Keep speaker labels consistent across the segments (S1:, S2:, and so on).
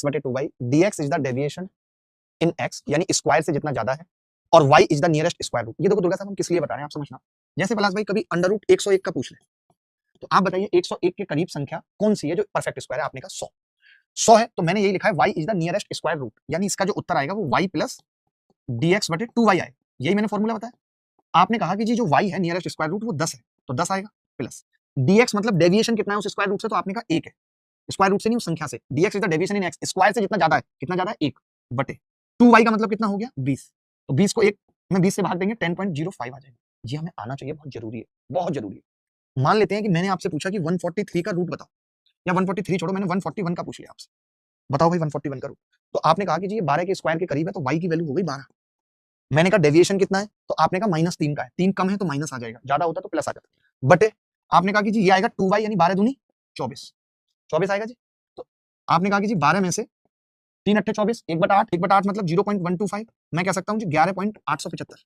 S1: x बटे 2y, dx is the deviation in x, यानी square से जितना ज्यादा है, और y is the nearest square root. ये देखो दुर्गा साहब हम किस लिए बता रहे हैं आप समझना। जैसे पलाश भाई कभी अंडर रूट 101 का पूछ ले, तो आप बताइए 101 के करीब संख्या कौन सी है जो परफेक्ट स्क्वायर है? आपने कहा 100। 100 है तो मैंने यही लिखा है y is the nearest square root, यानी इसका जो उत्तर आएगा वो y प्लस dx बटे 2y आएगा। यही मैंने फॉर्मूला बताया। आपने कहा कि जी जो y है नियरेस्ट स्क्वायर रूट वो 10 है, तो 10 आएगा प्लस dx मतलब डेविएशन कितना है उस स्क्वायर रूट से, तो आपने कहा 1 है, स्क्वायर रूट से नहीं उस संख्या से। dx is the deviation in x, square से जितना ज्यादा है, कितना ज्यादा है 1 बटे 2y का मतलब कितना हो गया 20, तो 20 को 1 में 20 से भाग देंगे 10.05 आ जाएगा। ये हमें आना चाहिए, बहुत जरूरी है, बहुत जरूरी है। मान लेते हैं कि मैंने आपसे पूछा कि 143 का रूट बताओ, या 143 छोड़ो, मैंने 141 का पूछ लिया आपसे, बताओ भाई 141 का रूट, तो आपने कहा कि जी ये 12 के स्क्वायर के करीब है, तो y की वैल्यू हो गई 12। मैंने कहा डेविएशन कितना है, तो आपने कहा -3 का है, 3 कम है तो माइनस आ जाएगा, ज्यादा होता तो प्लस आ जाता, बटे आपने कहा कि जी ये आएगा 2y यानी 12 दूनी 24, 24 आएगा जी। तो आपने कहा कि जी 12 में से 3 अट्ठे 24, 1/8, 1/8 मतलब 0.125, मैं कह सकता हूँ जी 11.875।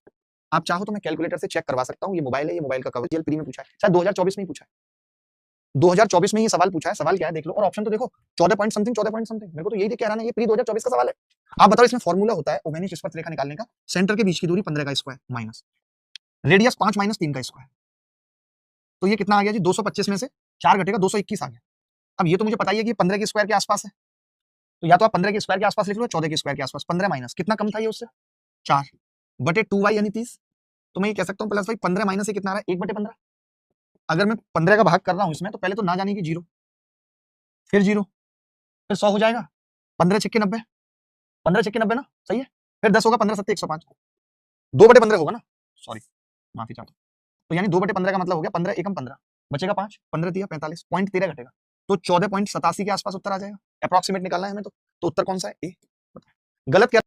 S1: आप चाहो तो मैं कैलकुलेटर से चेक करवा सकता हूँ, ये मोबाइल है, ये मोबाइल का कवर जेल फ्री में पूछा है, शायद 2024 में ही पूछा है, 2024 में ये सवाल पूछा है। सवाल क्या है देख लो, और ऑप्शन तो देखो 14 पॉइंट समथिंग, 14 पॉइंट समथिंग, मेरे को तो यही देख के आ रहा है, ये प्री 2024 का सवाल है। आप बताओ इसमें फॉर्मूला होता है ओमेनिच स्पर्शरेखा निकालने का, सेंटर के बीच की दूरी 15 का स्क्वायर माइनस रेडियस 5 माइनस 3 का स्क्वायर, तो ये कितना आ गया जी 225 में से 4 घटेगा 221 आ गया। अब ये तो मुझे पता ही है कि 15 के स्क्वायर के आसपास है, तो या तो आप 15 के स्क्वायर के आसपास लिख लो, 14 के स्क्वायर के आसपास, 15 माइनस कितना कम था ये उससे 4 बटे 2y यानी 30, तो मैं ये कह सकता हूँ प्लस भाई 15 माइनस से कितना आ रहा है 1 बटे 15। अगर मैं 15 का भाग कर रहा हूँ इसमें, तो पहले तो ना जाने की 0, फिर 0, फिर 100 हो जाएगा, 15 छक्के 90, 15 छक्के 90 ना, सही है, फिर 10 होगा, 15 सत्ते 105, 2 बटे 15 होगा ना, सॉरी माफी चाहता हूँ, तो यानी 2 बटे 15 का मतलब हो गया 15 एकम 15, बचेगा 5, 15 दिया 45, पॉइंट 13 घटेगा, तो 14.87 के आसपास उत्तर आ जाएगा, अप्रॉक्सीमेट निकालना है हमें, तो उत्तर कौन सा है ए। गलत क्या